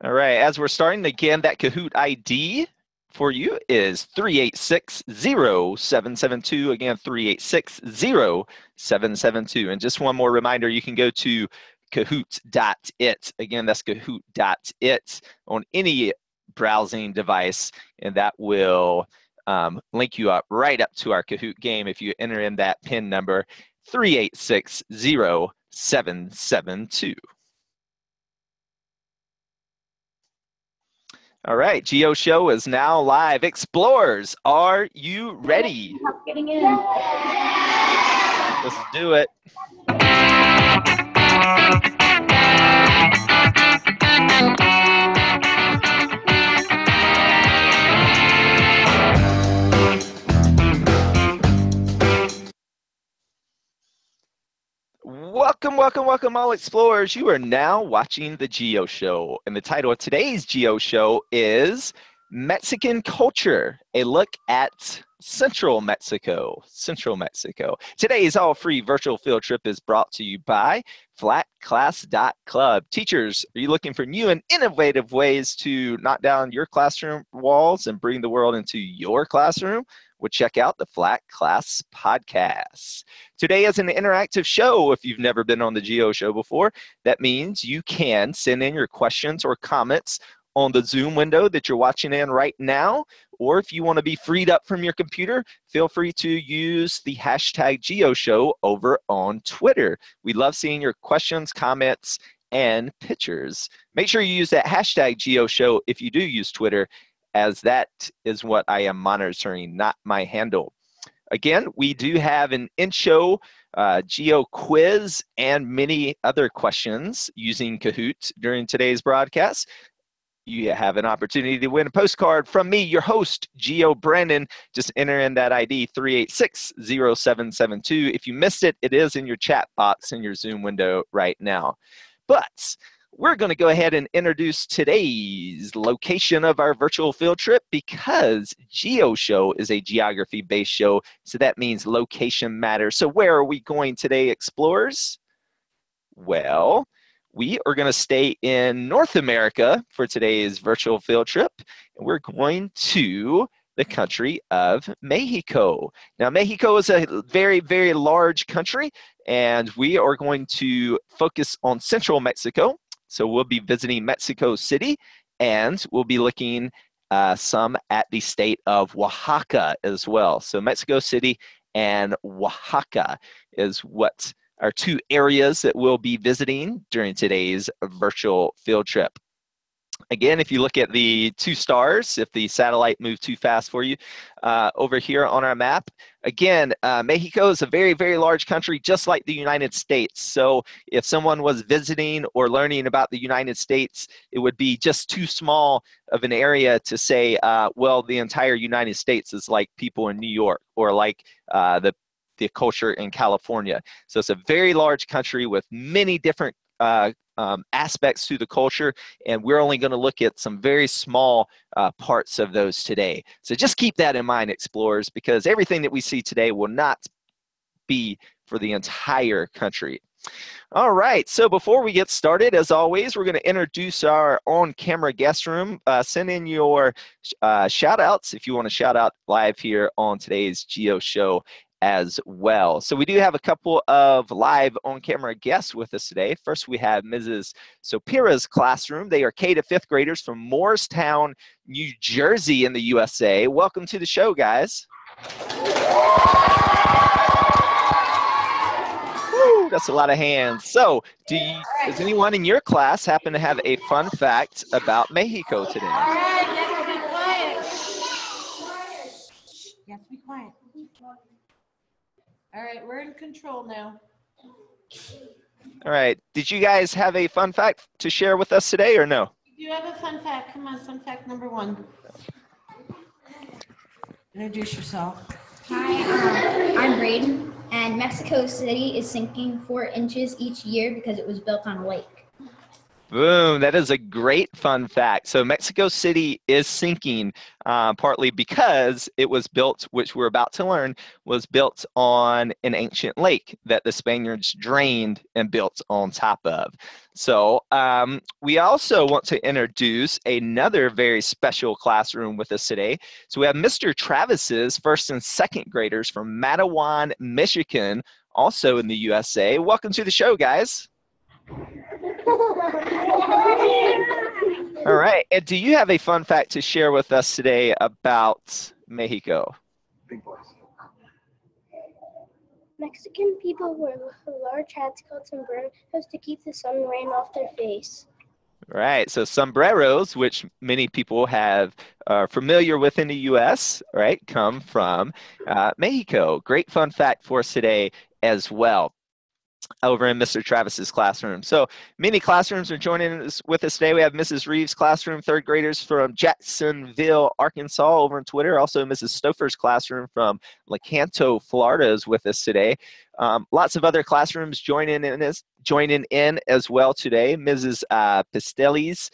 All right, as we're starting again, that Kahoot ID for you is 3860772. Again, 3860772. And just one more reminder, you can go to kahoot.it. Again, that's kahoot.it on any browsing device, and that will link you up right up to our Kahoot game if you enter in that PIN number 3860772. All right, GeoShow is now live. Explorers, are you ready? Getting in. Let's do it. Welcome, all explorers. You are now watching the GeoShow, and the title of today's GeoShow is Mexican Culture, a look at Central Mexico. Today's all-free virtual field trip is brought to you by flatclass.club. Teachers, are you looking for new and innovative ways to knock down your classroom walls and bring the world into your classroom? Well, check out the Flat Class Podcast. Today is an interactive show. If you've never been on the GeoShow before, that means you can send in your questions or comments on the Zoom window that you're watching in right now. Or if you want to be freed up from your computer, feel free to use the hashtag GeoShow over on Twitter. We love seeing your questions, comments, and pictures. Make sure you use that hashtag GeoShow if you do use Twitter, as that is what I am monitoring, not my handle. Again, we do have an in-show Geo quiz and many other questions using Kahoot during today's broadcast. You have an opportunity to win a postcard from me, your host, Geo Brandon. Just enter in that ID 3860772. If you missed it, it is in your chat box in your Zoom window right now. But we're going to go ahead and introduce today's location of our virtual field trip, because GeoShow is a geography-based show, so that means location matters. So where are we going today, explorers? Well, we are going to stay in North America for today's virtual field trip, and we're going to the country of Mexico. Now, Mexico is a very, very large country, and we are going to focus on central Mexico. So we'll be visiting Mexico City, and we'll be looking some at the state of Oaxaca as well. So Mexico City and Oaxaca is what are two areas that we'll be visiting during today's virtual field trip. Again, if you look at the two stars, if the satellite moved too fast for you, over here on our map, again, Mexico is a very, very large country, just like the United States. So if someone was visiting or learning about the United States, it would be just too small of an area to say, well, the entire United States is like people in New York, or like the culture in California. So it's a very large country with many different aspects to the culture, and we're only going to look at some very small parts of those today. So just keep that in mind, explorers, because everything that we see today will not be for the entire country. All right, so before we get started, as always, we're going to introduce our on-camera guest room. Send in your shout-outs if you want to shout out live here on today's GeoShow as well. So we do have a couple of live on-camera guests with us today. First, we have Mrs. Sopira's classroom. They are K to 5th graders from Morristown, New Jersey in the USA. Welcome to the show, guys. Woo, that's a lot of hands. So does anyone in your class happen to have a fun fact about Mexico today? All right, you have to be quiet. You have to be quiet. All right, we're in control now. All right. Did you guys have a fun fact to share with us today, or no? You do have a fun fact. Come on, fun fact number 1. Introduce yourself. Hi, I'm Braden, and Mexico City is sinking 4 inches each year because it was built on a lake. Boom, that is a great fun fact. So Mexico City is sinking partly because it was built, which we're about to learn, was built on an ancient lake that the Spaniards drained and built on top of. So we also want to introduce another very special classroom with us today. So we have Mr. Travis's first and second graders from Mattawan, Michigan, also in the USA. Welcome to the show, guys. All right. And do you have a fun fact to share with us today about Mexico? Mexican people wear large hats called sombreros to keep the sun rain off their face. Right. So sombreros, which many people have familiar with in the U.S., right, come from Mexico. Great fun fact for us today as well, over in Mr. Travis's classroom. So many classrooms are joining us with us today. We have Mrs. Reeves' classroom, third graders from Jacksonville, Arkansas, over on Twitter. Also, Mrs. Stouffer's classroom from Lecanto, Florida, is with us today. Lots of other classrooms joining in as well today. Mrs. Pistelli's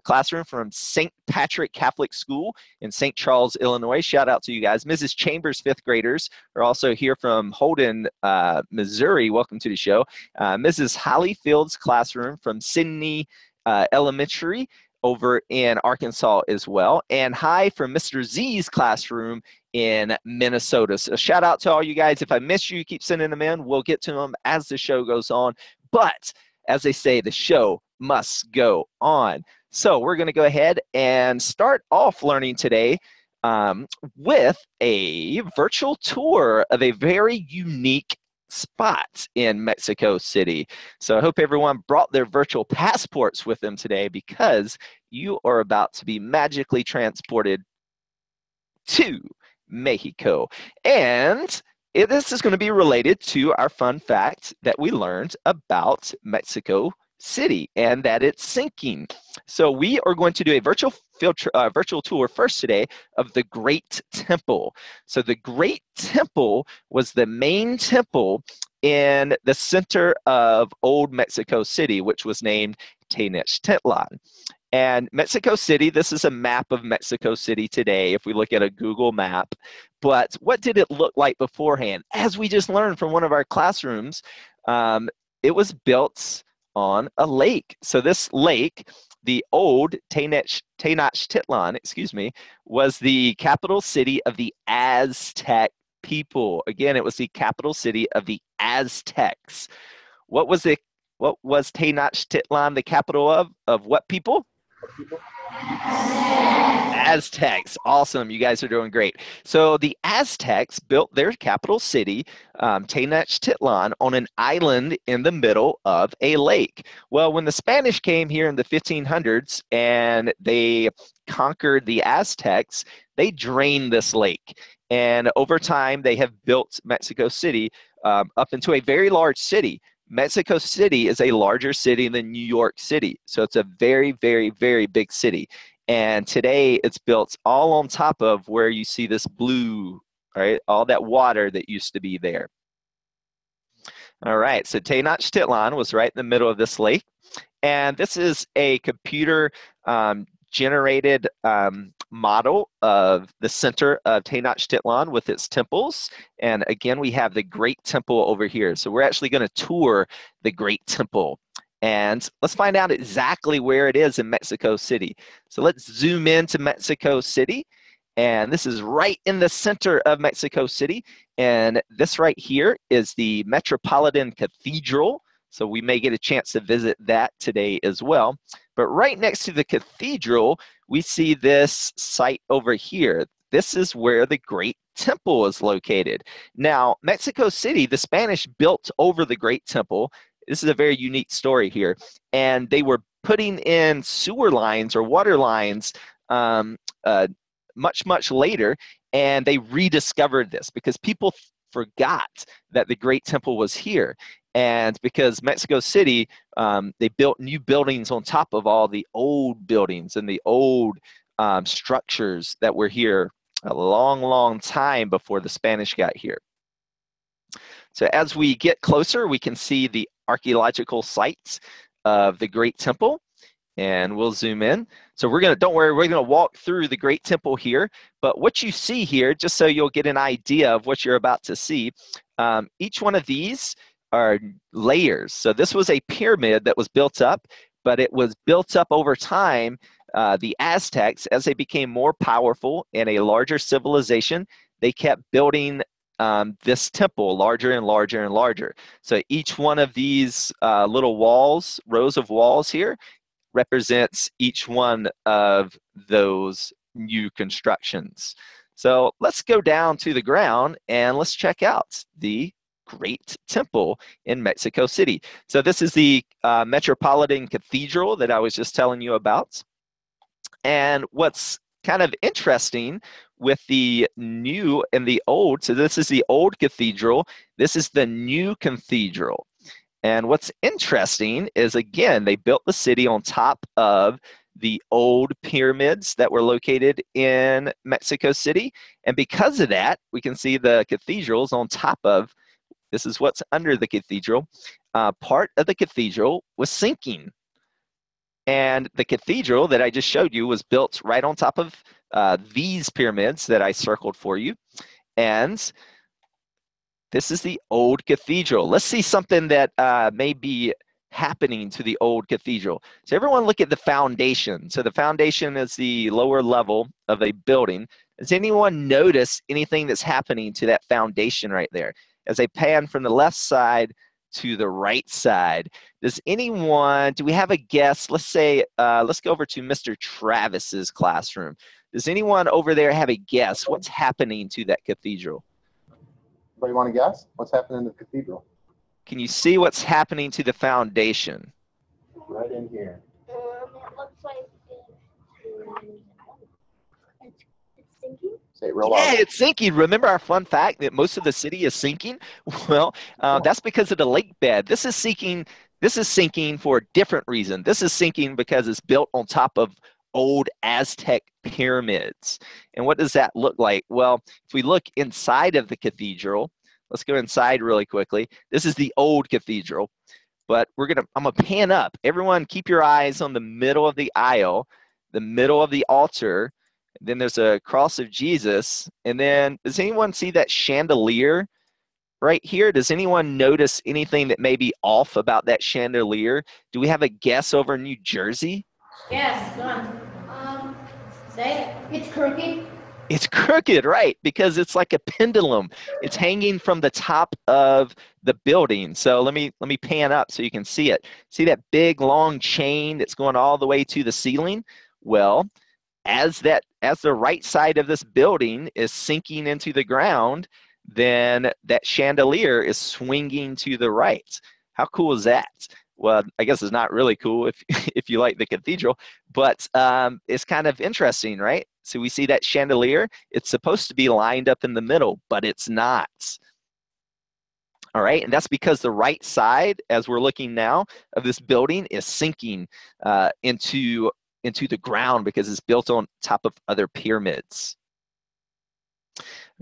classroom from St. Patrick Catholic School in St. Charles, Illinois. Shout out to you guys. Mrs. Chambers' fifth graders are also here from Holden, Missouri. Welcome to the show. Mrs. Hollyfield's classroom from Sydney Elementary over in Arkansas as well. And hi from Mr. Z's classroom in Minnesota. So shout out to all you guys. If I miss you, keep sending them in. We'll get to them as the show goes on. But as they say, the show must go on. So we're going to go ahead and start off learning today with a virtual tour of a very unique spot in Mexico City. So I hope everyone brought their virtual passports with them today, because you are about to be magically transported to Mexico. And this is going to be related to our fun fact that we learned about Mexico City, and that it's sinking. So we are going to do a virtual tour first today of the Great Temple. So the Great Temple was the main temple in the center of old Mexico City, which was named Tenochtitlan. And Mexico City, this is a map of Mexico City today if we look at a Google map. But what did it look like beforehand? As we just learned from one of our classrooms, it was built on a lake. So this lake, the old Tenochtitlan, was the capital city of the Aztec people. Again, it was the capital city of the Aztecs. What was Tenochtitlan the capital of? Of what people? Aztecs. Awesome. You guys are doing great. So the Aztecs built their capital city, Tenochtitlan, on an island in the middle of a lake. Well, when the Spanish came here in the 1500s and they conquered the Aztecs, they drained this lake. And over time, they have built Mexico City up into a very large city. Mexico City is a larger city than New York City. So it's a very, very, very big city. And today it's built all on top of where you see this blue, right? All that water that used to be there. All right, so Tenochtitlan was right in the middle of this lake. And this is a computer generated model of the center of Tenochtitlan with its temples. And again, we have the Great Temple over here. So we're actually going to tour the Great Temple. And let's find out exactly where it is in Mexico City. So let's zoom into Mexico City. And this is right in the center of Mexico City. And this right here is the Metropolitan Cathedral. So we may get a chance to visit that today as well. But right next to the cathedral, we see this site over here. This is where the Great Temple is located. Now, Mexico City, the Spanish built over the Great Temple. This is a very unique story here. And they were putting in sewer lines or water lines much, much later. And they rediscovered this because people forgot that the Great Temple was here. And because Mexico City, they built new buildings on top of all the old buildings and the old structures that were here a long, long time before the Spanish got here. So as we get closer, we can see the archaeological sites of the Great Temple. And we'll zoom in. So don't worry, we're gonna walk through the Great Temple here, but what you see here, just so you'll get an idea of what you're about to see, each one of these are layers. So this was a pyramid that was built up, but it was built up over time. The Aztecs, as they became more powerful and a larger civilization, they kept building this temple larger and larger and larger. So each one of these little walls, rows of walls here, represents each one of those new constructions. So let's go down to the ground and let's check out the Great Temple in Mexico City. So this is the Metropolitan Cathedral that I was just telling you about. And what's kind of interesting with the new and the old, so this is the old cathedral, this is the new cathedral. And what's interesting is, again, they built the city on top of the old pyramids that were located in Mexico City. And because of that, we can see the cathedrals on top of, this is what's under the cathedral. Part of the cathedral was sinking. And the cathedral that I just showed you was built right on top of these pyramids that I circled for you. And this is the old cathedral. Let's see something that may be happening to the old cathedral. So everyone look at the foundation. So the foundation is the lower level of a building. Does anyone notice anything that's happening to that foundation right there? As I pan from the left side to the right side, does anyone, do we have a guess? Let's say, let's go over to Mr. Travis's classroom. Does anyone over there have a guess? What's happening to that cathedral? Anybody want to guess? What's happening in the cathedral? Can you see what's happening to the foundation? Right in here. It looks like it's sinking. Say it real Yeah, loud. it's sinking. Remember our fun fact that most of the city is sinking? Well, that's because of the lake bed. This is sinking for a different reason. This is sinking because it's built on top of old Aztec pyramids. And what does that look like? Well, if we look inside of the cathedral, let's go inside really quickly. This is the old cathedral, but I'm gonna pan up. Everyone keep your eyes on the middle of the aisle, the middle of the altar. Then there's a cross of Jesus. And then does anyone see that chandelier right here? Does anyone notice anything that may be off about that chandelier? Do we have a guess over in New Jersey? Yes, go on. Say it. It's crooked. It's crooked, right? Because it's like a pendulum. It's hanging from the top of the building. So let me pan up so you can see it. See that big long chain that's going all the way to the ceiling? Well, as the right side of this building is sinking into the ground, then that chandelier is swinging to the right. How cool is that? Well, I guess it's not really cool if you like the cathedral, but it's kind of interesting, right? So we see that chandelier. It's supposed to be lined up in the middle, but it's not. All right, and that's because the right side, as we're looking now, of this building is sinking into the ground because it's built on top of other pyramids.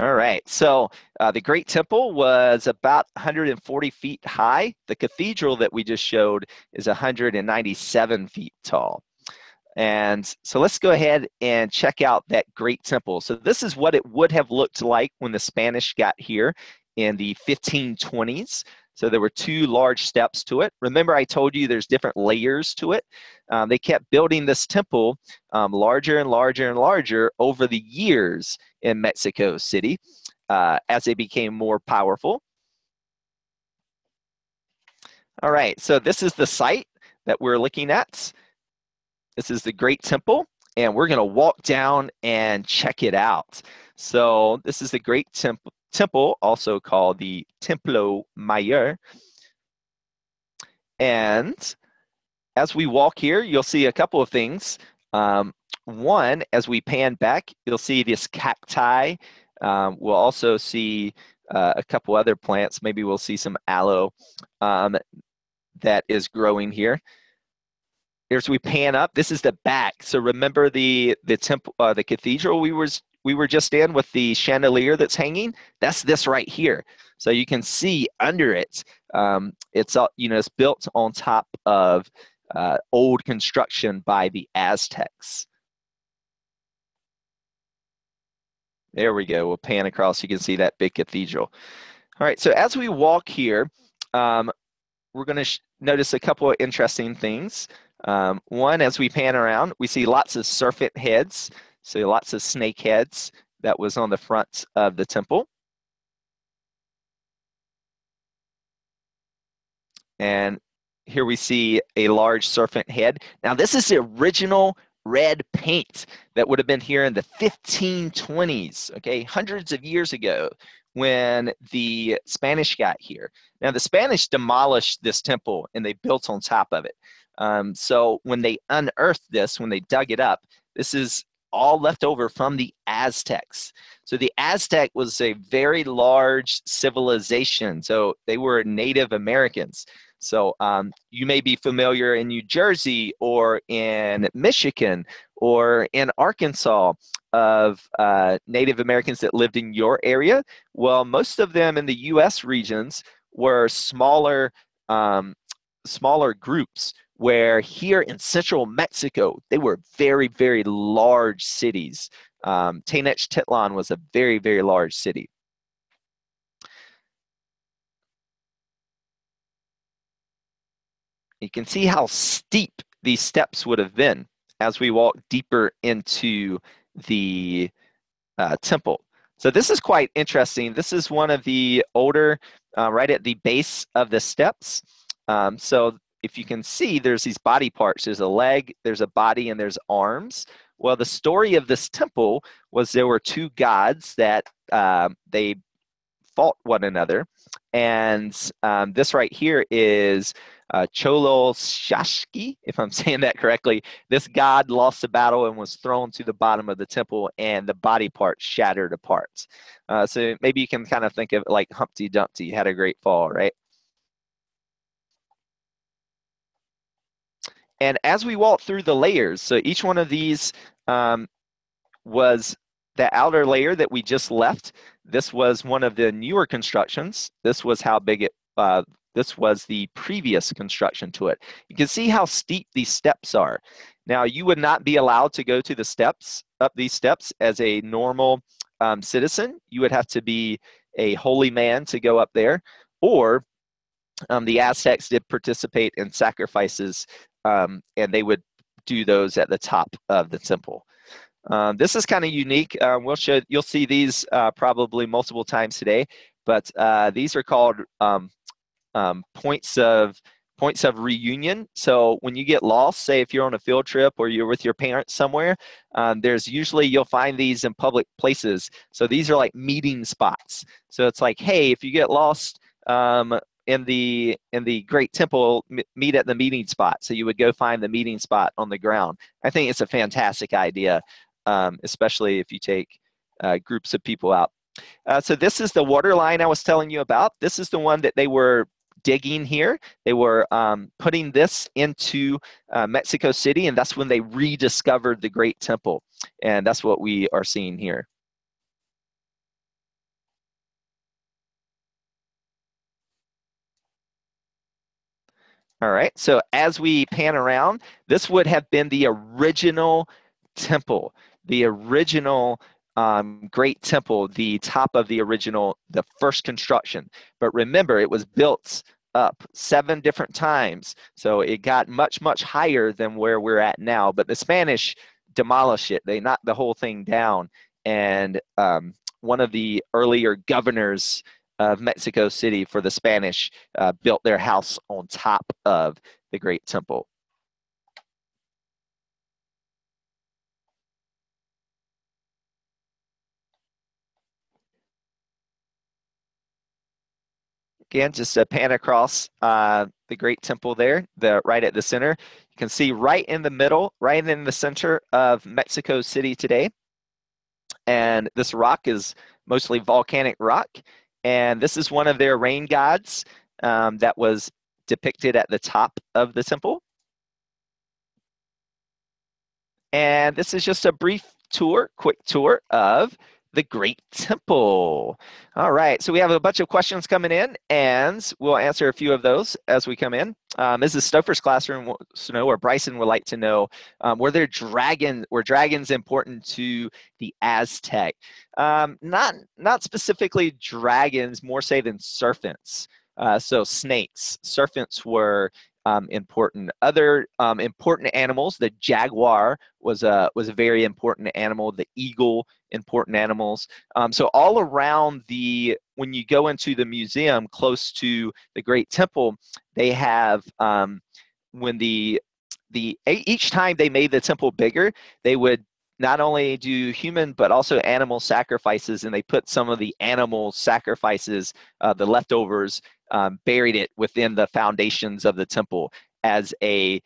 All right, so the Great Temple was about 140 feet high. The cathedral that we just showed is 197 feet tall. And so let's go ahead and check out that Great Temple. So this is what it would have looked like when the Spanish got here in the 1520s. So there were two large steps to it. Remember I told you there's different layers to it. They kept building this temple larger and larger and larger over the years in Mexico City as they became more powerful. All right, so this is the site that we're looking at. This is the Great Temple, and we're gonna walk down and check it out. So this is the Great Temple, also called the Templo Mayor. And as we walk here, you'll see a couple of things. One, as we pan back, you'll see this cacti. We'll also see a couple other plants. Maybe we'll see some aloe that is growing here. As we pan up, this is the back. So remember the temple, the cathedral we were just in with the chandelier that's hanging? That's this right here. So you can see under it, it's built on top of old construction by the Aztecs. There we go. We'll pan across. You can see that big cathedral. All right, so as we walk here, we're going to notice a couple of interesting things. One, as we pan around, we see lots of serpent heads, so lots of snake heads that was on the front of the temple. And here we see a large serpent head. Now, this is the original red paint that would have been here in the 1520s, okay, hundreds of years ago when the Spanish got here. Now, the Spanish demolished this temple and they built on top of it. So when they unearthed this, when they dug it up, this is all left over from the Aztecs. So the Aztec was a very large civilization. So they were Native Americans. So you may be familiar in New Jersey or in Michigan or in Arkansas of Native Americans that lived in your area. Well, most of them in the U.S. regions were smaller groups, where here in central Mexico, they were very, very large cities. Tenochtitlan was a very, very large city. You can see how steep these steps would have been as we walk deeper into the temple. So this is quite interesting. This is one of the older, right at the base of the steps. So if you can see, there's these body parts. There's a leg, there's a body, and there's arms. Well, the story of this temple was there were two gods that they fought one another. And this right here is Chololshashki, if I'm saying that correctly. This god lost the battle and was thrown to the bottom of the temple, and the body parts shattered apart. So maybe you can kind of think of it like Humpty Dumpty had a great fall, right? And as we walk through the layers, so each one of these was the outer layer that we just left. This was one of the newer constructions. This was how big it, this was the previous construction to it. You can see how steep these steps are. Now, you would not be allowed to go to the steps, up these steps as a normal citizen. You would have to be a holy man to go up there, or the Aztecs did participate in sacrifices, and they would do those at the top of the temple. This is kind of unique. You'll see these probably multiple times today, but these are called points of reunion. So when you get lost, say if you're on a field trip or you're with your parents somewhere, there's usually, you'll find these in public places. So these are like meeting spots. So it's like, hey, if you get lost in the Great Temple, meet at the meeting spot. So you would go find the meeting spot on the ground. I think it's a fantastic idea, especially if you take groups of people out. So this is the water line I was telling you about. This is the one that they were digging here. They were putting this into Mexico City, and that's when they rediscovered the Great Temple. And that's what we are seeing here. All right, so as we pan around, this would have been the original temple, the original Great Temple, the top of the original, the first construction. But remember, it was built up 7 different times, so it got much, much higher than where we're at now. But the Spanish demolished it. They knocked the whole thing down, and one of the earlier governors of Mexico City for the Spanish built their house on top of the Great Temple. Again, just a pan across the Great Temple there, right at the center. You can see right in the middle, right in the center of Mexico City today. And this rock is mostly volcanic rock. And this is one of their rain gods that was depicted at the top of the temple. And this is just a brief tour, quick tour of the Great Temple. All right, so we have a bunch of questions coming in, and we'll answer a few of those as we come in. Mrs. Stouffer's classroom wants to know, or Bryson would like to know, were dragons important to the Aztec? Not specifically dragons, more say than serpents. So snakes, serpents were important. Other important animals, the jaguar was a very important animal. The eagle, important animals. So all around when you go into the museum close to the Great Temple, they have each time they made the temple bigger, they would not only do human but also animal sacrifices, and they put some of the animal sacrifices, the leftovers, buried it within the foundations of the temple as a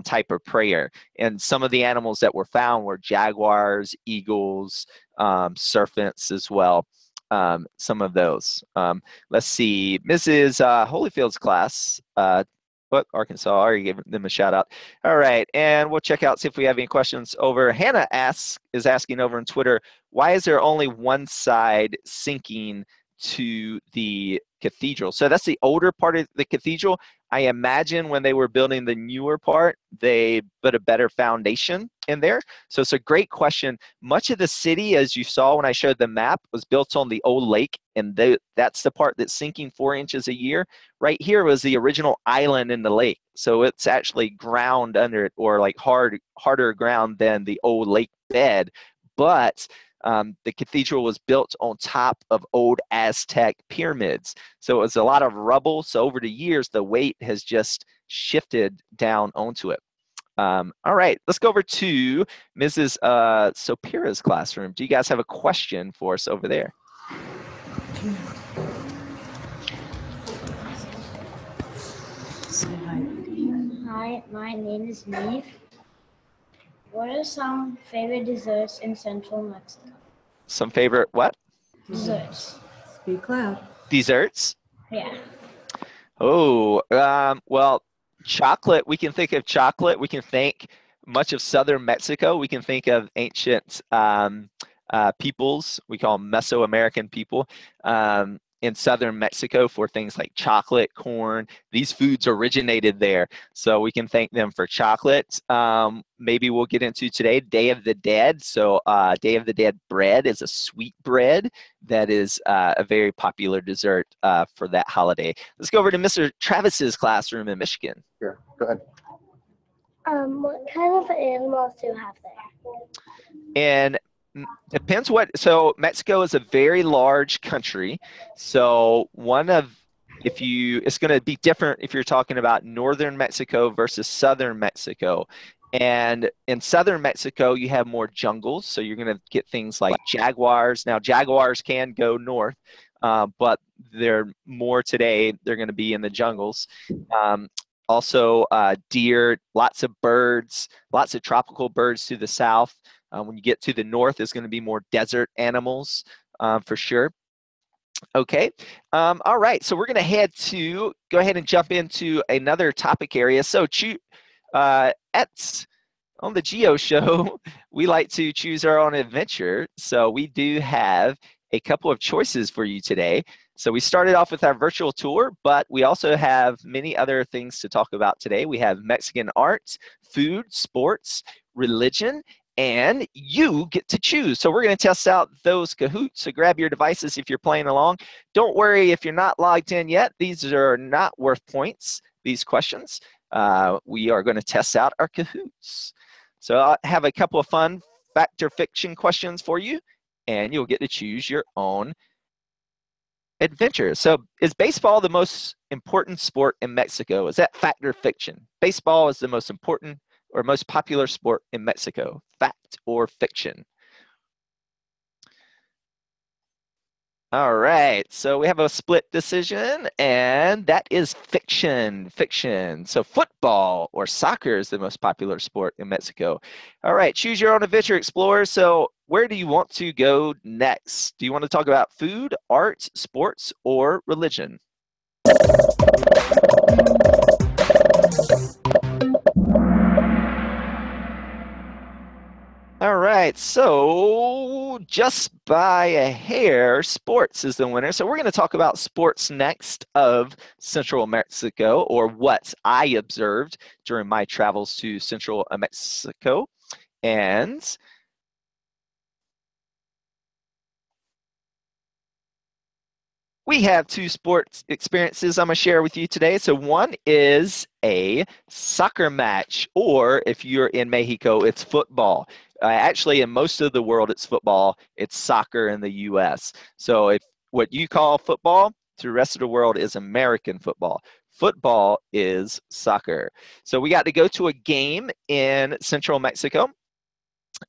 type of prayer. And some of the animals that were found were jaguars, eagles, serpents as well. Some of those. Let's see, Mrs. Holyfield's class, Arkansas, I already gave them a shout out. All right, and we'll check out, see if we have any questions over. Hannah is asking over on Twitter, why is there only one side sinking to the cathedral? So that's the older part of the cathedral. I imagine when they were building the newer part, they put a better foundation in there. So it's a great question. Much of the city, as you saw when I showed the map, was built on the old lake, and that's the part that's sinking 4 inches a year. Right here was the original island in the lake. So it's actually ground under it, or like harder ground than the old lake bed. But the cathedral was built on top of old Aztec pyramids. So it was a lot of rubble. So over the years, the weight has just shifted down onto it. All right, let's go over to Mrs. Sopira's classroom. Do you guys have a question for us over there? Hi, my name is Neve. What are some favorite desserts in Central Mexico? Some favorite what? Desserts. Speak loud. Desserts? Yeah. Oh, well, chocolate. We can think of chocolate. We can think much of southern Mexico. We can think of ancient peoples. We call them Mesoamerican people. In southern Mexico for things like chocolate, corn. These foods originated there, so we can thank them for chocolate. Maybe we'll get into today, Day of the Dead. So Day of the Dead bread is a sweet bread that is a very popular dessert for that holiday. Let's go over to Mr. Travis's classroom in Michigan. Here, go ahead. What kind of animals do you have there? And depends so Mexico is a very large country. So it's going to be different if you're talking about northern Mexico versus southern Mexico. And in southern Mexico, you have more jungles. So you're going to get things like jaguars. Now, jaguars can go north, but they're more today. They're going to be in the jungles. Also, deer, lots of birds, lots of tropical birds to the south. When you get to the north, there's going to be more desert animals for sure. Okay. All right. So we're going to go ahead and jump into another topic area. So on the GEOshow, we like to choose our own adventure. So we do have a couple of choices for you today. So we started off with our virtual tour, but we also have many other things to talk about today. We have Mexican art, food, sports, religion, and you get to choose. So we're going to test out those Kahoots. So grab your devices if you're playing along. Don't worry if you're not logged in yet. These are not worth points, these questions. We are going to test out our Kahoots. So I'll have a couple of fun fact or fiction questions for you, and you'll get to choose your own adventure. So is baseball the most important sport in Mexico? Is that fact or fiction? Baseball is the most important or most popular sport in Mexico. Fact or fiction? All right, so we have a split decision, and that is fiction. Fiction. So football or soccer is the most popular sport in Mexico. All right, choose your own adventure, explorer. So where do you want to go next? Do you want to talk about food, art, sports, or religion? All right. right, so just by a hair, sports is the winner. So we're going to talk about sports next of Central Mexico, or what I observed during my travels to Central Mexico. And we have two sports experiences I'm going to share with you today. So one is a soccer match, or if you're in Mexico, it's football. Actually, in most of the world, it's football. It's soccer in the U.S. So if what you call football to the rest of the world is American football. Football is soccer. So we got to go to a game in Central Mexico.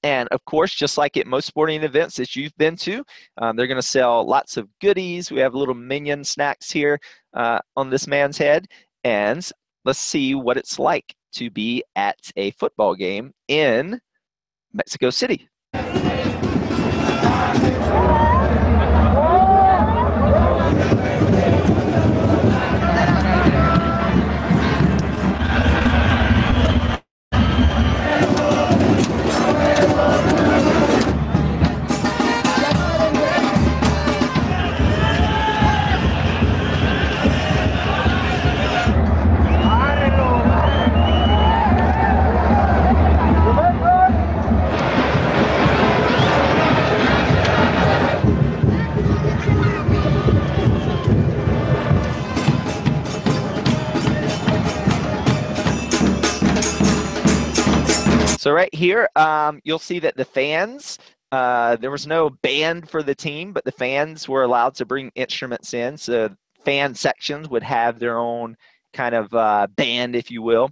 And of course, just like at most sporting events that you've been to, they're going to sell lots of goodies. We have little minion snacks here on this man's head. And let's see what it's like to be at a football game in Mexico City. So right here, you'll see that the fans, there was no band for the team, but the fans were allowed to bring instruments in. So fan sections would have their own kind of band, if you will.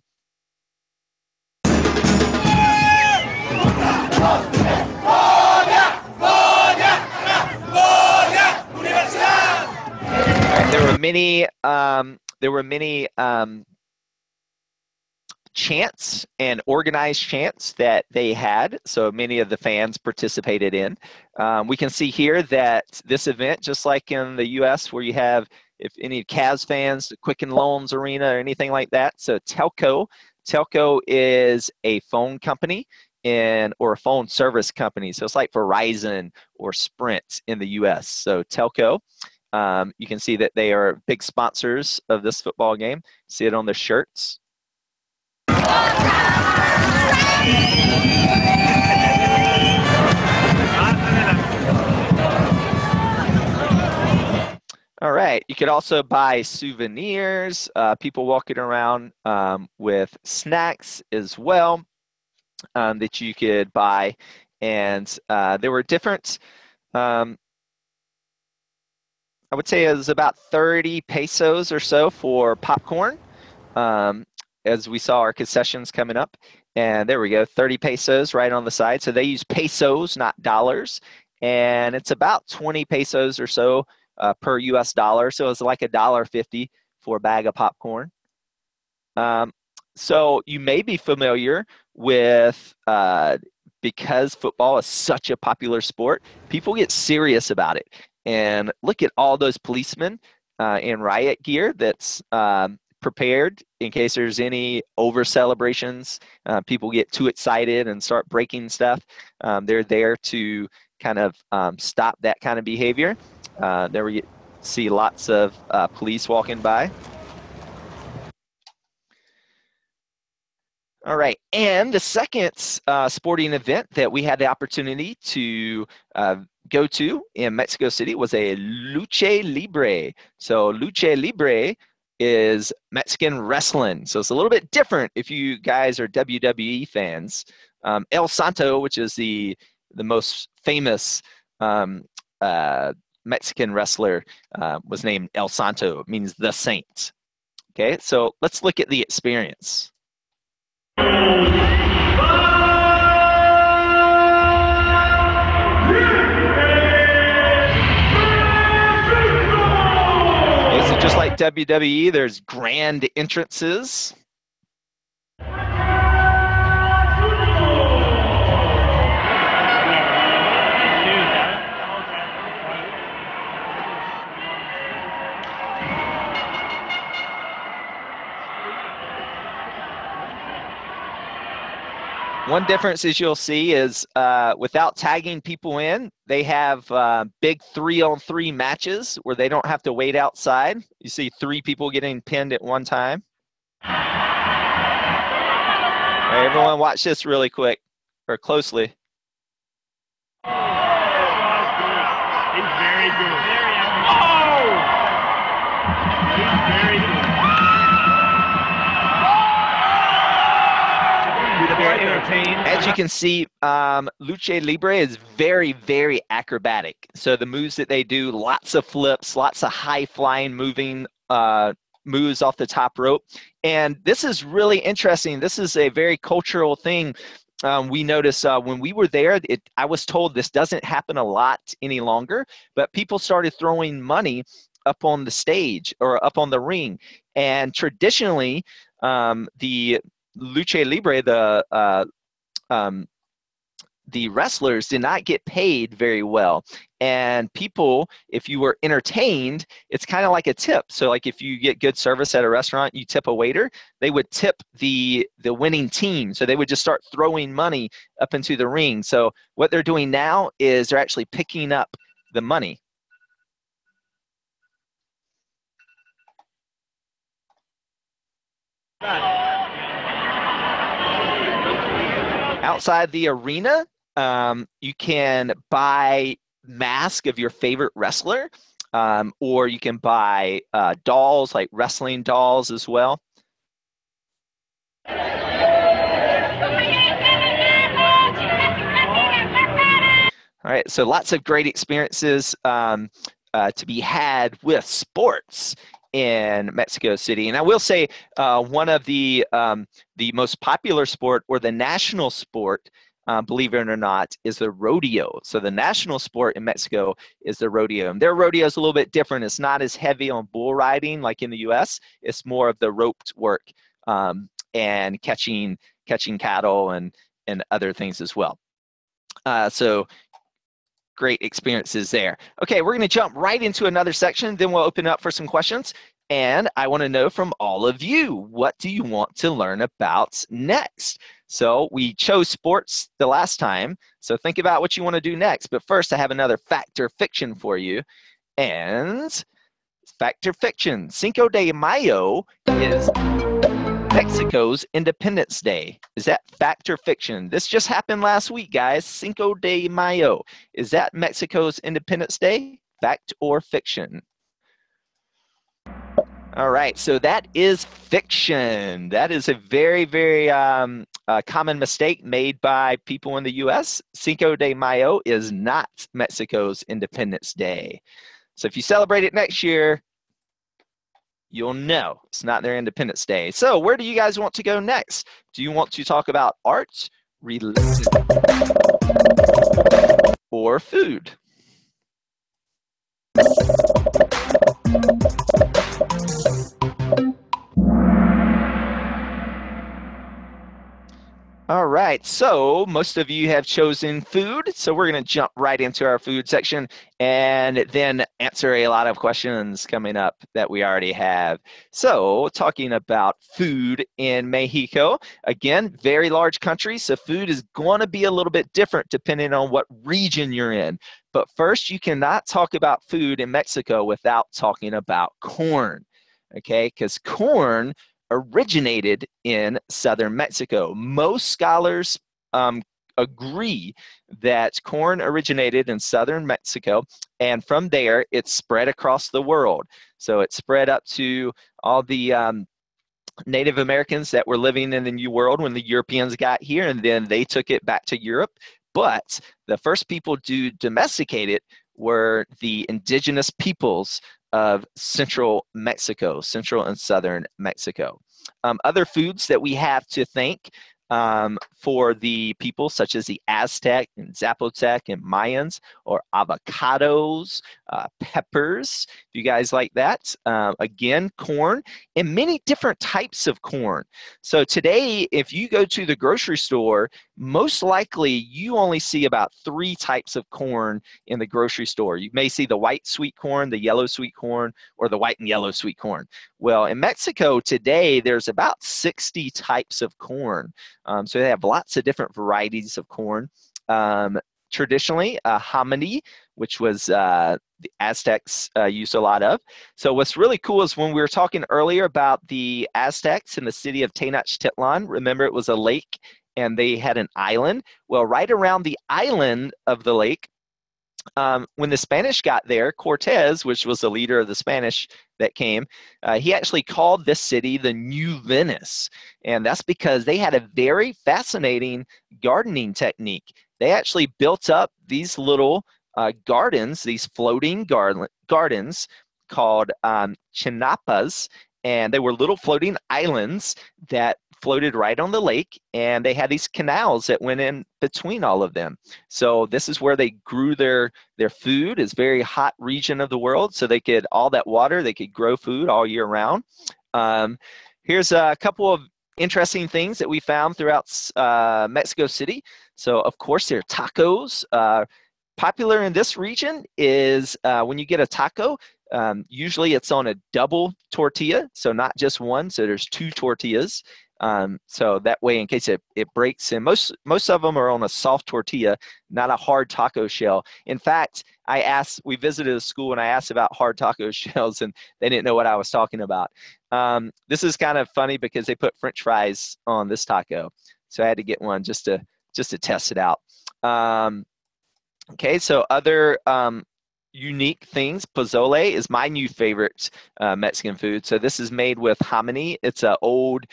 And there were many chants and organized chants that they had, so many of the fans participated in. We can see here that this event, just like in the U.S. where you have, if any Cavs fans, the Quicken Loans Arena or anything like that. So Telco is a phone company or a phone service company. So it's like Verizon or Sprint in the U.S. So Telco, you can see that they are big sponsors of this football game. See it on their shirts. All right, you could also buy souvenirs, people walking around with snacks as well that you could buy. And there were different, I would say it was about 30 pesos or so for popcorn. As we saw our concessions coming up. And there we go, 30 pesos right on the side. So they use pesos, not dollars. And it's about 20 pesos or so per US dollar. So it's like $1.50 for a bag of popcorn. So you may be familiar with, because football is such a popular sport, people get serious about it. And look at all those policemen in riot gear that's prepared in case there's any over celebrations. People get too excited and start breaking stuff. They're there to kind of stop that kind of behavior. There we see lots of police walking by. All right, and the second sporting event that we had the opportunity to go to in Mexico City was a lucha libre. So lucha libre is Mexican wrestling. So it's a little bit different if you guys are WWE fans. El Santo, which is the most famous Mexican wrestler, was named El Santo. It means the saint. Okay, so let's look at the experience. So just like WWE, there's grand entrances. One difference is you'll see is without tagging people in, they have big 3-on-3 matches where they don't have to wait outside. You see 3 people getting pinned at one time. All right, everyone watch this really quick or closely. He's very good. Oh! He's very good. Very entertained. As you can see, Lucha Libre is very, very acrobatic. So the moves that they do, lots of flips, lots of high-flying moving moves off the top rope. And this is really interesting. This is a very cultural thing. We noticed when we were there, I was told this doesn't happen a lot any longer, but people started throwing money up on the stage or up on the ring. And traditionally, the Lucha Libre, the wrestlers did not get paid very well. And people, if you were entertained, it's kind of like a tip. So like if you get good service at a restaurant, you tip a waiter, they would tip the winning team. So they would just start throwing money up into the ring. So what they're doing now is they're actually picking up the money. Outside the arena, you can buy mask of your favorite wrestler, or you can buy dolls, like wrestling dolls as well. All right, so lots of great experiences to be had with sports in Mexico City. And I will say one of the most popular sport, or the national sport, believe it or not, is the rodeo. So the national sport in Mexico is the rodeo. And their rodeo is a little bit different. It's not as heavy on bull riding like in the US. It's more of the roped work and catching cattle and other things as well. So great experiences there. Okay, we're going to jump right into another section, then we'll open up for some questions. And I want to know from all of you, what do you want to learn about next? So we chose sports the last time, so think about what you want to do next. But first, I have another fact or fiction for you. And fact or fiction, Cinco de Mayo is Mexico's Independence Day. Is that fact or fiction? This just happened last week, guys. Cinco de Mayo. Is that Mexico's Independence Day? Fact or fiction? All right, so that is fiction. That is a very, very common mistake made by people in the U.S. Cinco de Mayo is not Mexico's Independence Day. So if you celebrate it next year, you'll know it's not their Independence Day. So where do you guys want to go next? Do you want to talk about art, religion, or food? All right, so most of you have chosen food, so we're going to jump right into our food section and then answer a lot of questions coming up that we already have. So talking about food in Mexico, again, very large country, so food is going to be a little bit different depending on what region you're in. But first, you cannot talk about food in Mexico without talking about corn, okay? Because corn originated in southern Mexico. Most scholars agree that corn originated in southern Mexico, and from there it spread across the world. So it spread up to all the Native Americans that were living in the New World when the Europeans got here, and then they took it back to Europe. But the first people to domesticate it were the indigenous peoples of central Mexico, central and southern Mexico. Other foods that we have to thank for the people such as the Aztec and Zapotec and Mayans, or avocados, peppers, if you guys like that. Again, corn, and many different types of corn. So today, if you go to the grocery store, most likely you only see about 3 types of corn in the grocery store. You may see the white sweet corn, the yellow sweet corn, or the white and yellow sweet corn. Well, in Mexico today, there's about 60 types of corn. So they have lots of different varieties of corn. Traditionally, hominy, which was the Aztecs used a lot of. So what's really cool is when we were talking earlier about the Aztecs in the city of Tenochtitlan, remember it was a lake and they had an island. Well, right around the island of the lake, when the Spanish got there, Cortez, which was the leader of the Spanish that came, he actually called this city the New Venice. And that's because they had a very fascinating gardening technique. They actually built up these little gardens, these floating gardens called chinapas, and they were little floating islands that floated right on the lake, and they had these canals that went in between all of them. So this is where they grew their food. It's a very hot region of the world, so they could, all that water, they could grow food all year round. Here's a couple of interesting things that we found throughout Mexico City. So of course there are tacos. Popular in this region is when you get a taco, usually it's on a double tortilla, so not just one, so there's two tortillas. So that way, in case it breaks, and most of them are on a soft tortilla, not a hard taco shell. In fact, we visited a school and I asked about hard taco shells, and they didn't know what I was talking about. This is kind of funny because they put French fries on this taco, so I had to get one just to test it out. Okay, so other unique things. Pozole is my new favorite Mexican food. So this is made with hominy. It's an old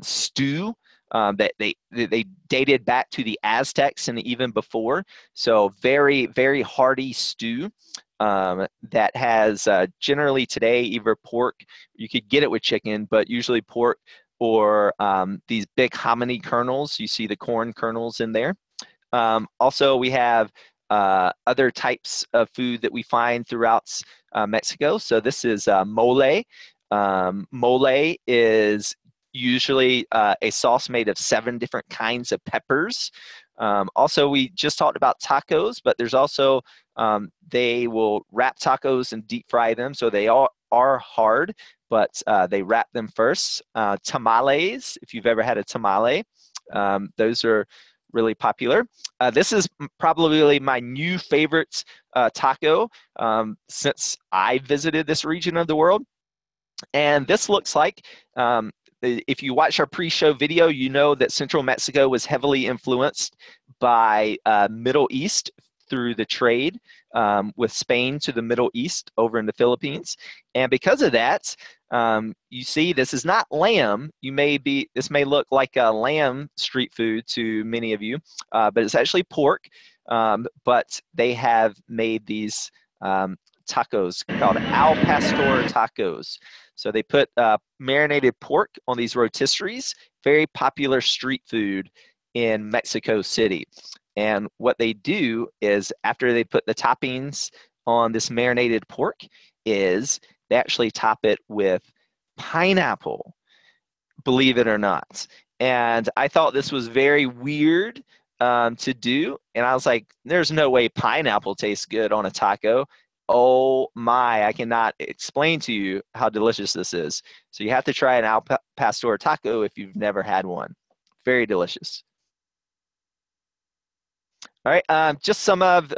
stew that they dated back to the Aztecs and even before. So very, very hearty stew that has generally today either pork. You could get it with chicken, but usually pork or these big hominy kernels. You see the corn kernels in there. Also, we have other types of food that we find throughout Mexico. So this is mole. Mole is usually a sauce made of 7 different kinds of peppers. Also, we just talked about tacos, but there's also, they will wrap tacos and deep fry them. So they all are hard, but they wrap them first. Tamales, if you've ever had a tamale, those are really popular. This is probably my new favorite taco since I visited this region of the world. And this looks like, if you watch our pre-show video, you know that Central Mexico was heavily influenced by Middle East through the trade with Spain to the Middle East over in the Philippines. And because of that, you see this is not lamb. This may look like a lamb street food to many of you, but it's actually pork. But they have made these tacos called al pastor tacos. So they put marinated pork on these rotisseries, very popular street food in Mexico City. And what they do is after they put the toppings on this marinated pork is they actually top it with pineapple, believe it or not. And I thought this was very weird to do. And I was like, there's no way pineapple tastes good on a taco. Oh my, I cannot explain to you how delicious this is. So you have to try an al pastor taco if you've never had one. Very delicious. All right, just some of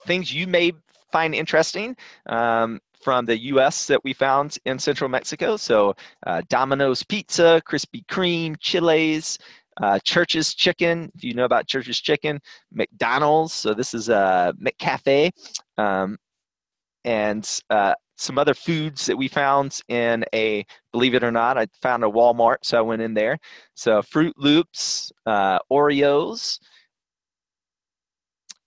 things you may find interesting from the U.S. that we found in Central Mexico. So Domino's Pizza, Krispy Kreme, Chili's, Church's Chicken, if you know about Church's Chicken, McDonald's. So this is McCafe. And some other foods that we found in believe it or not, I found a Walmart, so I went in there. So Fruit Loops, Oreos.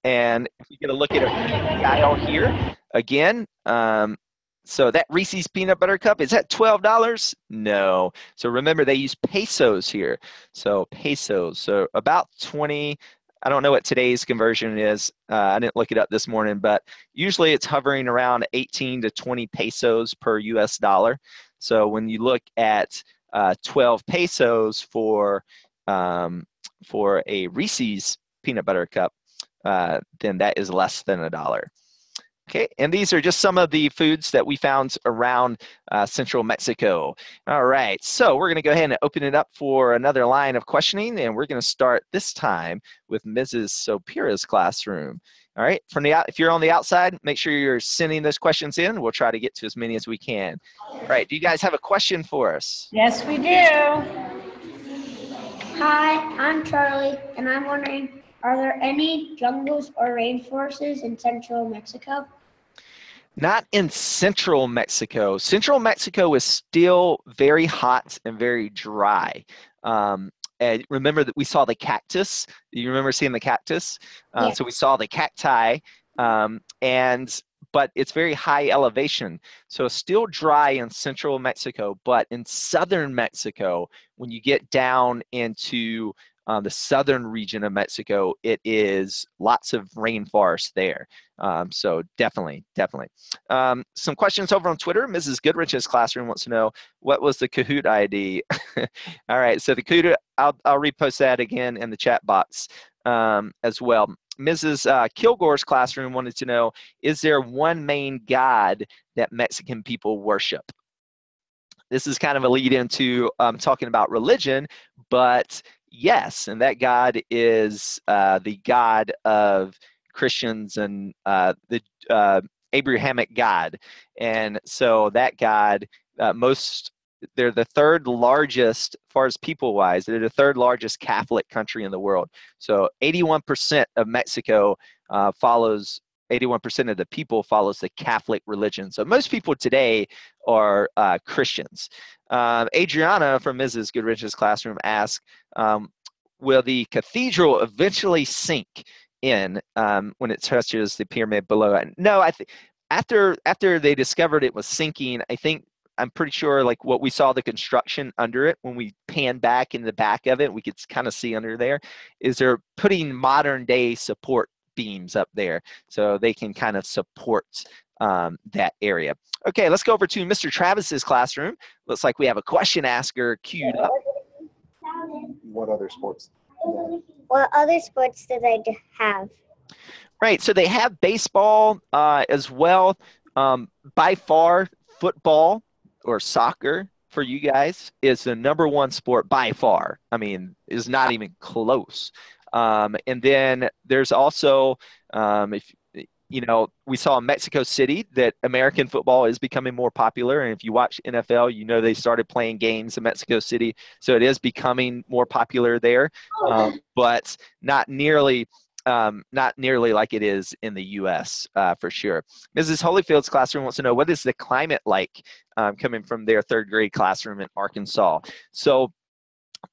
And if we get a look at the aisle here, again, so that Reese's Peanut Butter Cup, is that $12? No. So remember, they use pesos here. So pesos, so about 20, I don't know what today's conversion is. I didn't look it up this morning, but usually it's hovering around 18 to 20 pesos per US dollar. So when you look at 12 pesos for a Reese's Peanut Butter Cup, then that is less than $1. Okay, and these are just some of the foods that we found around central Mexico. All right, so we're going to go ahead and open it up for another line of questioning, and we're going to start this time with Mrs. Sopira's classroom. All right, if you're on the outside, make sure you're sending those questions in. We'll try to get to as many as we can. All right, do you guys have a question for us? Yes, we do. Hi, I'm Charlie, and I'm wondering, are there any jungles or rainforests in central Mexico? Not in central Mexico. Central Mexico is still very hot and very dry. And remember that we saw the cactus. You remember seeing the cactus? Yeah. So we saw the cacti, but it's very high elevation. So it's still dry in central Mexico, but in southern Mexico, when you get down into the southern region of Mexico, it is lots of rainforest there. So definitely. Some questions over on Twitter. Mrs. Goodrich's classroom wants to know, what was the Kahoot ID? All right, so the Kahoot, I'll repost that again in the chat box as well. Mrs. Kilgore's classroom wanted to know, is there one main god that Mexican people worship? This is kind of a lead into talking about religion, but yes, and that God is the God of Christians and the Abrahamic God. And so that God, they're the third largest, as far as people-wise, they're the third largest Catholic country in the world. So 81% of Mexico 81% of the people follows the Catholic religion. So most people today are Christians. Adriana from Mrs. Goodrich's classroom asked, will the cathedral eventually sink in when it touches the pyramid below it? No, I think after they discovered it was sinking, I'm pretty sure like what we saw the construction under it, when we pan back in the back of it, we could kind of see under there, is they're putting modern day support beams up there so they can kind of support that area. Okay, let's go over to Mr. Travis's classroom. Looks like we have a question asker queued up. What other sports? What other sports do they have? Right, so they have baseball as well. By far, football or soccer for you guys is the #1 sport by far. I mean, is not even close. And then there's also, we saw in Mexico City that American football is becoming more popular. And if you watch NFL, they started playing games in Mexico City. So it is becoming more popular there, but not nearly like it is in the U.S. For sure. Mrs. Holyfield's classroom wants to know, what is the climate like coming from their 3rd grade classroom in Arkansas? So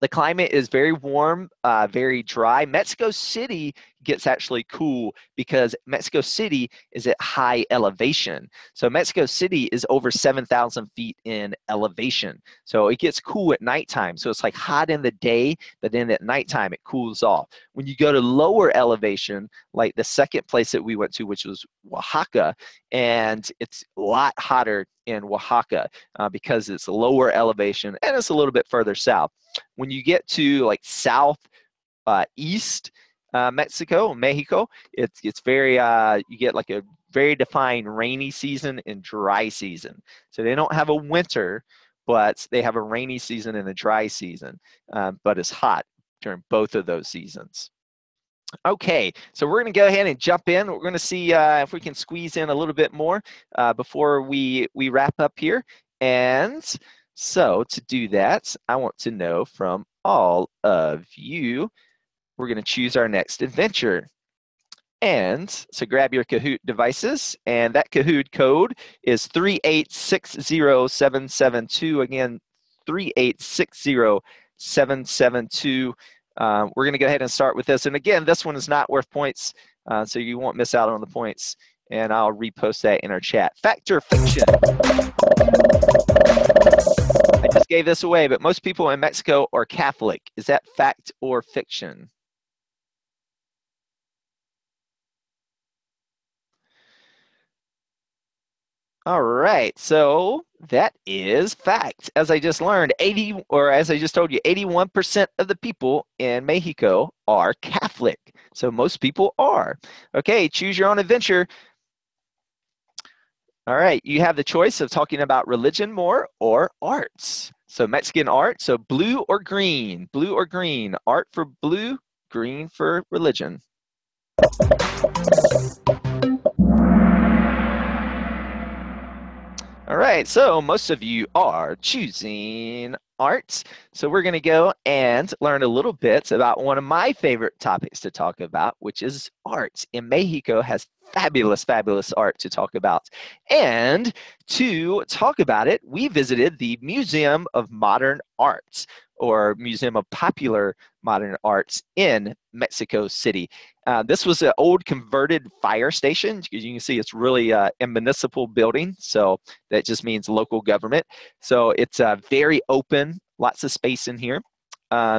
the climate is very warm, very dry. Mexico City gets actually cool because Mexico City is at high elevation. So Mexico City is over 7,000 feet in elevation. So it gets cool at nighttime. So it's like hot in the day, but then at nighttime it cools off. When you go to lower elevation, like the second place that we went to, which was Oaxaca, and it's a lot hotter in Oaxaca because it's lower elevation and it's a little bit further south. When you get to like east Mexico, it's very you get like a very defined rainy season and dry season. So they don't have a winter, but they have a rainy season and a dry season. But it's hot during both of those seasons. Okay, so we're going to go ahead and jump in. We're going to see if we can squeeze in a little bit more before we wrap up here. And so to do that, I want to know from all of you, we're going to choose our next adventure. And so grab your Kahoot devices, and that Kahoot code is 3860772. Again, 3860772. We're going to go ahead and start with this. And again, this one is not worth points, so you won't miss out on the points. And I'll repost that in our chat. Fact or fiction? I just gave this away, but most people in Mexico are Catholic. Is that fact or fiction? All right, so that is fact. As I just learned, as I just told you, 81% of the people in Mexico are Catholic. So most people are. Okay, choose your own adventure. All right, you have the choice of talking about religion more or arts. So Mexican art, so blue or green, art for blue, green for religion. All right, so most of you are choosing arts. So we're going to go and learn a little bit about one of my favorite topics to talk about, which is arts. And Mexico has fabulous, fabulous art to talk about. And to talk about it, we visited the Museum of Modern Arts, or Museum of Popular Modern Arts in Mexico City. This was an old converted fire station. You can see it's really a municipal building, so that just means local government. So it's very open, lots of space in here.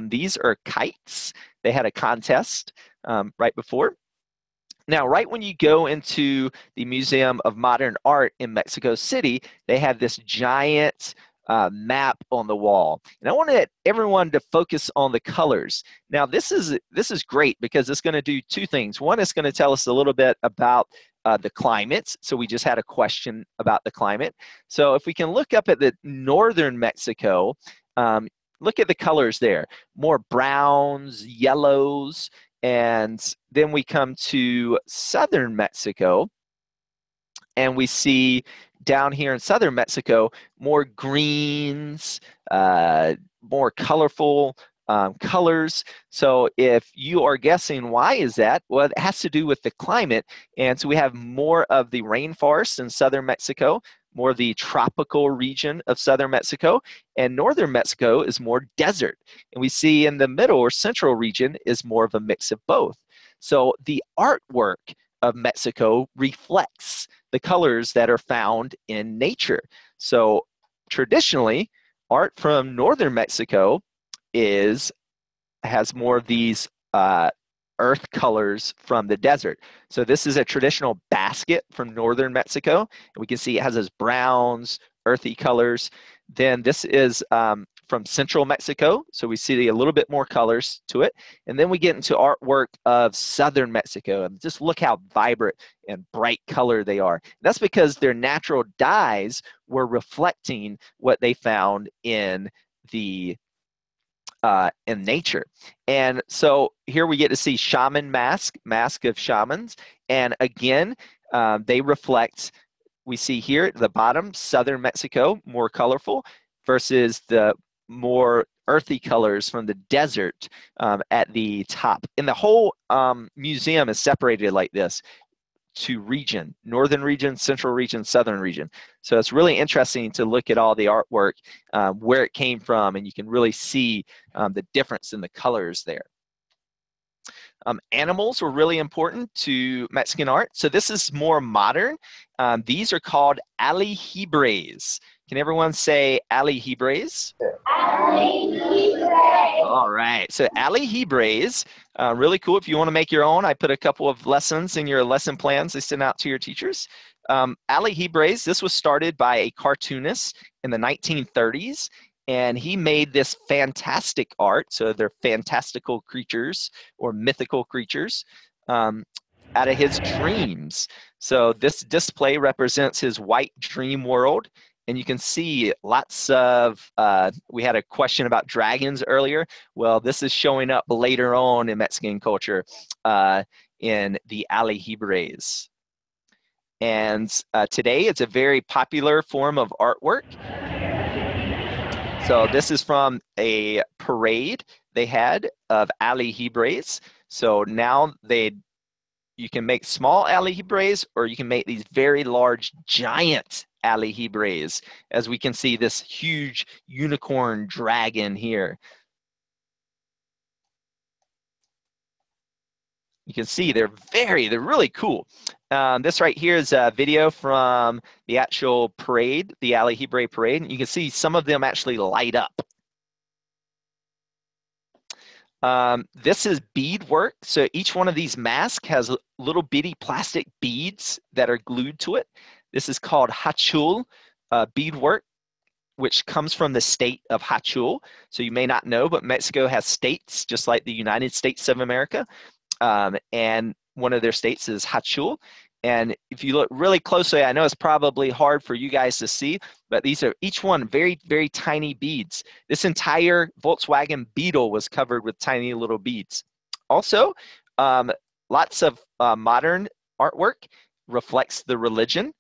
These are kites. They had a contest right before. Now, right when you go into the Museum of Modern Art in Mexico City, they have this giant map on the wall. And I wanted everyone to focus on the colors. Now, this is great because it's going to do two things. One, it's going to tell us a little bit about the climate. So we just had a question about the climate. So if we can look up at the northern Mexico, look at the colors there. More browns, yellows, and then we come to southern Mexico, and we see down here in southern Mexico more greens, more colorful colors. So if you are guessing why is that, well, it has to do with the climate. And so we have more of the rainforest in southern Mexico, more of the tropical region of southern Mexico, and northern Mexico is more desert. And we see in the middle or central region is more of a mix of both. So the artwork of Mexico reflects the colors that are found in nature. So traditionally, art from northern Mexico has more of these earth colors from the desert. So this is a traditional basket from northern Mexico. And we can see it has those browns, earthy colors. Then this is from central Mexico. So we see a little bit more colors to it. And then we get into artwork of southern Mexico. And just look how vibrant and bright color they are. That's because their natural dyes were reflecting what they found in nature. And so here we get to see shaman mask of shamans. And again, they reflect, we see here at the bottom, southern Mexico, more colorful, versus the more earthy colors from the desert at the top. And the whole museum is separated like this to region, northern region, central region, southern region. So it's really interesting to look at all the artwork, where it came from, and you can really see the difference in the colors there. Animals were really important to Mexican art. So this is more modern. These are called alejibres. Can everyone say alejibres? Alejibres. All right. So alejibres, really cool. If you want to make your own, I put a couple of lessons in your lesson plans they send out to your teachers. Alejibres, this was started by a cartoonist in the 1930s. And he made this fantastic art. So they're fantastical creatures or mythical creatures out of his dreams. So this display represents his white dream world. And you can see lots of, we had a question about dragons earlier. Well, this is showing up later on in Mexican culture in the alejibres. And today it's a very popular form of artwork. So this is from a parade they had of alejibres. So now you can make small alejibres, or you can make these very large, giant alejibres, as we can see this huge unicorn dragon here. You can see they're really cool. This right here is a video from the actual parade, the Alejibre parade. And you can see some of them actually light up. This is bead work. So each one of these masks has little bitty plastic beads that are glued to it. This is called hachul bead work, which comes from the state of Hachul. So you may not know, but Mexico has states just like the United States of America. And one of their states is Hachul. And if you look really closely, I know it's probably hard for you guys to see, but these are each one very, very tiny beads. This entire Volkswagen Beetle was covered with tiny little beads. Also, lots of modern artwork reflects the religion.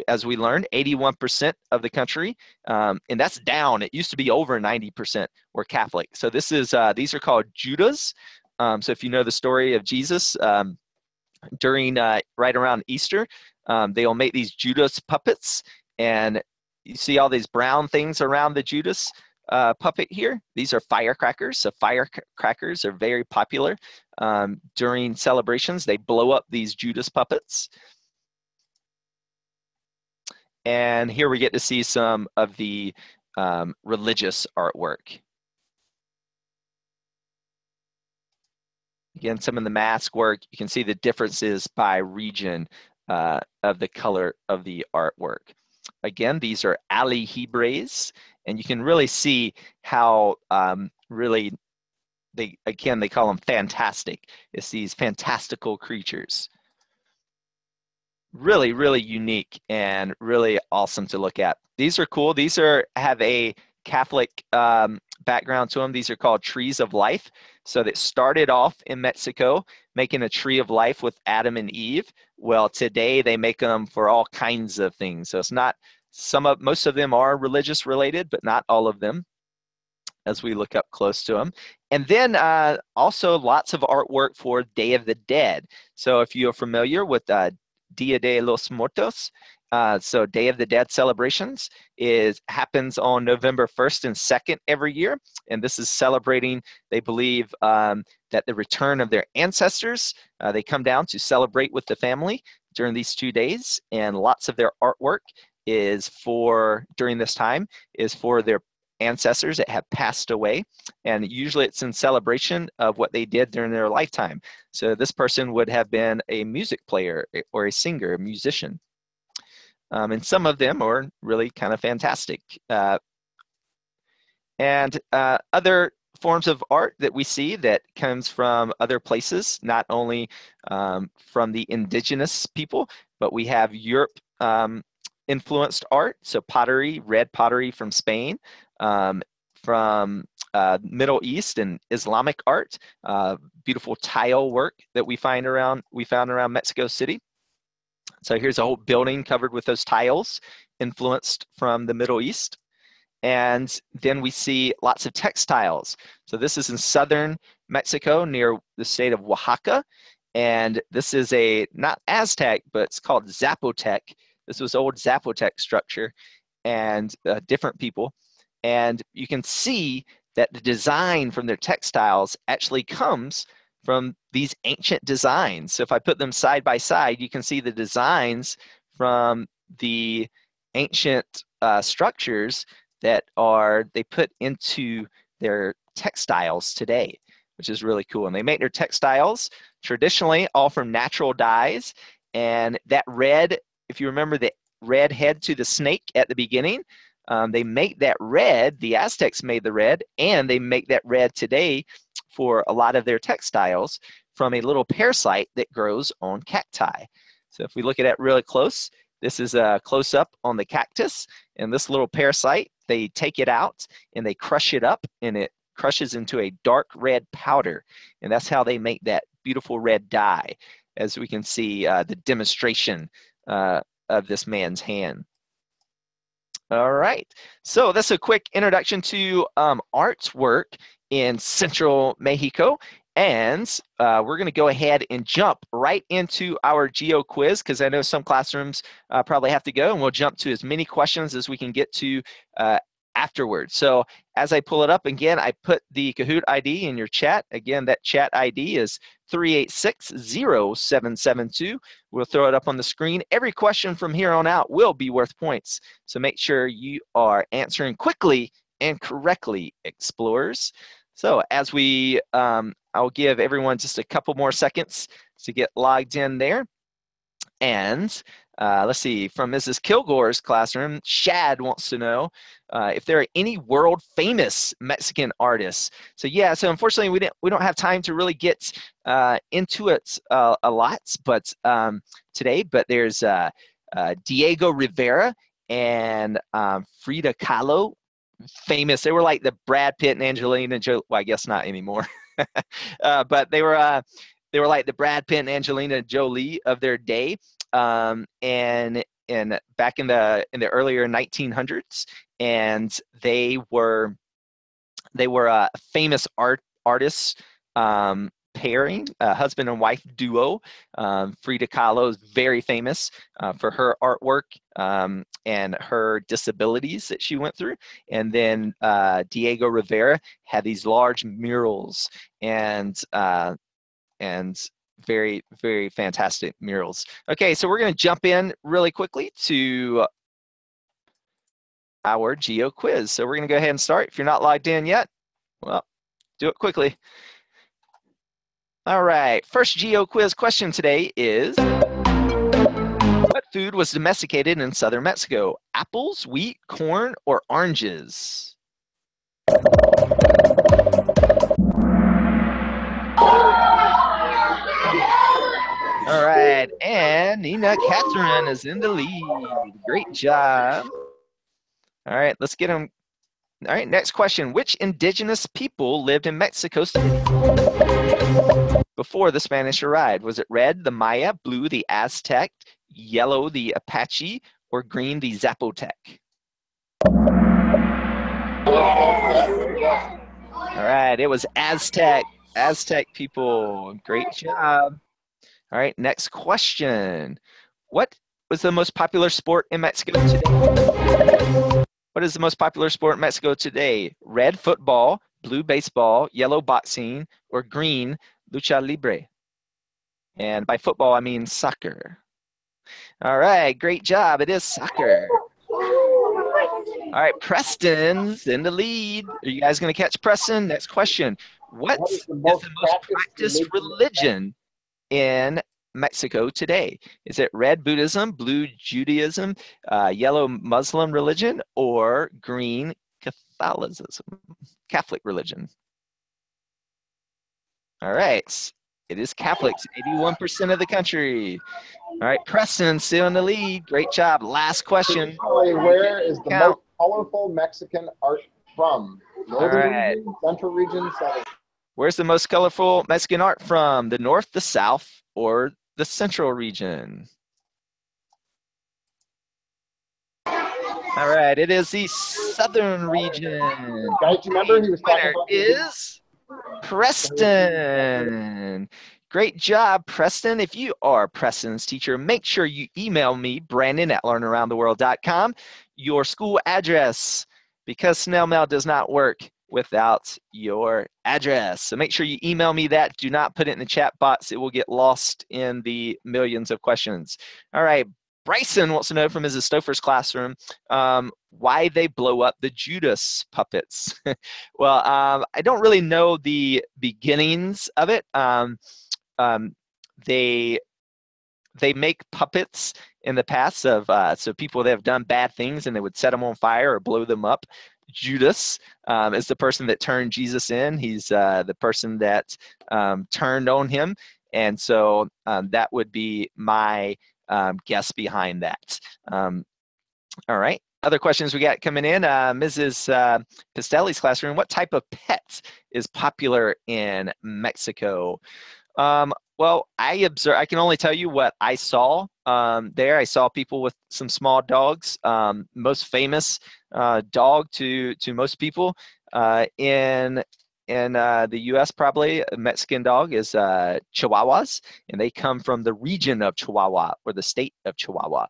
As we learned, 81% of the country, and that's down. It used to be over 90% were Catholic. So this is these are called Judas. So if you know the story of Jesus, during right around Easter, they'll make these Judas puppets, and you see all these brown things around the Judas puppet here. These are firecrackers. So firecrackers are very popular during celebrations. They blow up these Judas puppets. And here we get to see some of the religious artwork. Again, some of the mask work, you can see the differences by region of the color of the artwork. Again, these are alihibres, and you can really see how really, they call them fantastic. It's these fantastical creatures. Really, really unique and really awesome to look at. These are cool. These have a Catholic background to them. These are called trees of life. So that started off in Mexico, making a tree of life with Adam and Eve. Well, today they make them for all kinds of things. So it's not, most of them are religious related, but not all of them, as we look up close to them. And then also lots of artwork for Day of the Dead. So if you're familiar with Dia de los Muertos, so Day of the Dead celebrations happens on November 1st and 2nd every year. And this is celebrating, they believe, that the return of their ancestors. They come down to celebrate with the family during these 2 days. And lots of their artwork during this time is for their ancestors that have passed away. And usually it's in celebration of what they did during their lifetime. So this person would have been a music player or a singer, a musician. And some of them are really kind of fantastic. And other forms of art that we see that comes from other places, not only from the indigenous people, but we have Europe influenced art. So pottery, red pottery from Spain, from Middle East and Islamic art, beautiful tile work that we found around Mexico City. So here's a whole building covered with those tiles influenced from the Middle East. And then we see lots of textiles. So this is in southern Mexico near the state of Oaxaca. And this is not Aztec, but it's called Zapotec. This was old Zapotec structure and different people. And you can see that the design from their textiles actually comes from these ancient designs. So if I put them side by side, you can see the designs from the ancient structures that they put into their textiles today, which is really cool. And they make their textiles traditionally all from natural dyes. And that red, if you remember the red head to the snake at the beginning, they make that red, the Aztecs made the red, and they make that red today for a lot of their textiles from a little parasite that grows on cacti. So if we look at it really close, this is a close-up on the cactus, and this little parasite, they take it out and they crush it up, and it crushes into a dark red powder, and that's how they make that beautiful red dye, as we can see the demonstration of this man's hand. All right, so that's a quick introduction to artwork in Central Mexico. And we're going to go ahead and jump right into our Geo quiz, because I know some classrooms probably have to go, and we'll jump to as many questions as we can get to afterwards. So as I pull it up again, I put the Kahoot ID in your chat. Again, that chat ID is 3860772. We'll throw it up on the screen. Every question from here on out will be worth points. So make sure you are answering quickly and correctly, explorers. So as I'll give everyone just a couple more seconds to get logged in there. And Let's see, from Mrs. Kilgore's classroom, Shad wants to know if there are any world famous Mexican artists. So yeah, so unfortunately we don't have time to really get into it a lot, but today. But there's Diego Rivera and Frida Kahlo, famous. They were like the Brad Pitt and Angelina Jolie. Well, I guess not anymore, but they were like the Brad Pitt and Angelina Jolie of their day. And back in the earlier 1900s, and they were a famous artists pairing, husband and wife duo. Frida Kahlo is very famous for her artwork and her disabilities that she went through, and then Diego Rivera had these large murals and very, very fantastic murals. Okay, so we're going to jump in really quickly to our Geo quiz. So we're going to go ahead and start. If you're not logged in yet, well, do it quickly. All right, first Geo quiz question today is, what food was domesticated in southern Mexico? Apples, wheat, corn, or oranges? All right, and Nina Catherine is in the lead. Great job. All right, let's get them. All right, next question. Which indigenous people lived in Mexico City before the Spanish arrived? Was it red, the Maya, blue, the Aztec, yellow, the Apache, or green, the Zapotec? All right, it was Aztec people. Great job. All right, next question. What was the most popular sport in Mexico today? What is the most popular sport in Mexico today? Red, football, blue, baseball, yellow, boxing, or green, lucha libre? And by football, I mean soccer. All right, great job. It is soccer. All right, Preston's in the lead. Are you guys going to catch Preston? Next question. What is the most practiced religion in Mexico today? Is it red Buddhism, blue Judaism, yellow Muslim religion, or green Catholicism, Catholic religion? All right, it is Catholics, 81% of the country. All right, Preston still in the lead. Great job. Last question. Where is the most colorful Mexican art from? Northern region, central region, southern? Where's the most colorful Mexican art from? The north, the south, or the central region? All right, it is the southern region. Guys, you remember he was talking Winner about is Preston. Great job, Preston. If you are Preston's teacher, make sure you email me, Brandon@learnaroundtheworld.com, your school address, because snail mail does not work without your address. So make sure you email me that. Do not put it in the chat box. It will get lost in the millions of questions. All right, Bryson wants to know from Mrs. Stouffer's classroom why they blow up the Judas puppets. Well, I don't really know the beginnings of it. They make puppets in the past of so people that have done bad things, and they would set them on fire or blow them up. Judas is the person that turned Jesus in. He's the person that turned on him, and so that would be my guess behind that. All right. Other questions we got coming in. Mrs. Pistelli's classroom. What type of pet is popular in Mexico? Well, I can only tell you what I saw there. I saw people with some small dogs. Most famous dog to most people in the U.S. probably, a Mexican dog is Chihuahuas, and they come from the region of Chihuahua or the state of Chihuahua.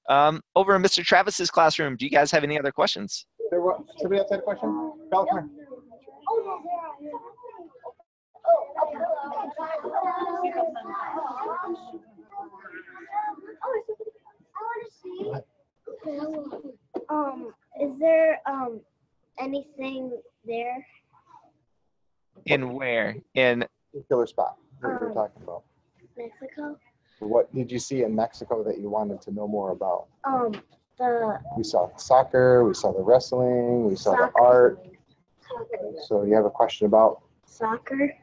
Over in Mr. Travis's classroom, do you guys have any other questions? Somebody else had a question? Bella, come here. Is there anything there? In where? In Killer spot that we were talking about. Mexico? What did you see in Mexico that you wanted to know more about? The We saw soccer, we saw the wrestling, we saw the Soccer. art. soccer. So you have a question about? Soccer.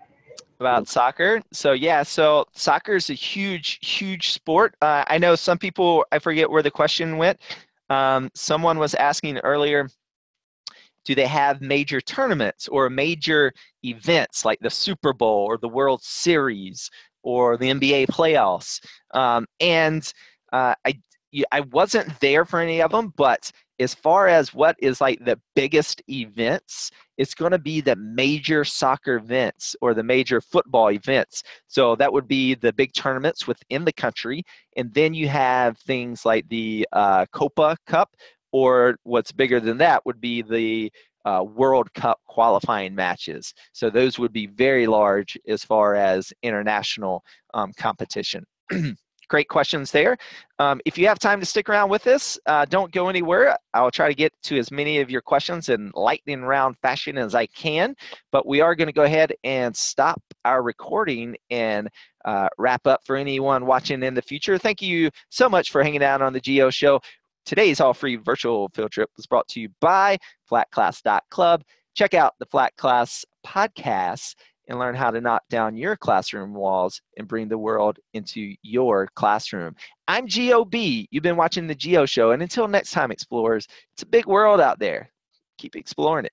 About soccer. So yeah, so soccer is a huge sport. I know some people, I forget where the question went. Someone was asking earlier, do they have major tournaments or major events like the Super Bowl or the World Series or the NBA playoffs? I wasn't there for any of them, but as far as what is like the biggest events, it's going to be the major soccer events or the major football events. So that would be the big tournaments within the country. And then you have things like the Copa Cup, or what's bigger than that would be the World Cup qualifying matches. So those would be very large as far as international competition. Great questions there. If you have time to stick around with us, don't go anywhere. I'll try to get to as many of your questions in lightning round fashion as I can, but we are going to go ahead and stop our recording and wrap up for anyone watching in the future. Thank you so much for hanging out on the Geo Show. Today's all-free virtual field trip was brought to you by flatclass.club. Check out the Flat Class podcast and learn how to knock down your classroom walls and bring the world into your classroom. I'm GOB. You've been watching the Geo Show, and until next time, explorers, it's a big world out there. Keep exploring it.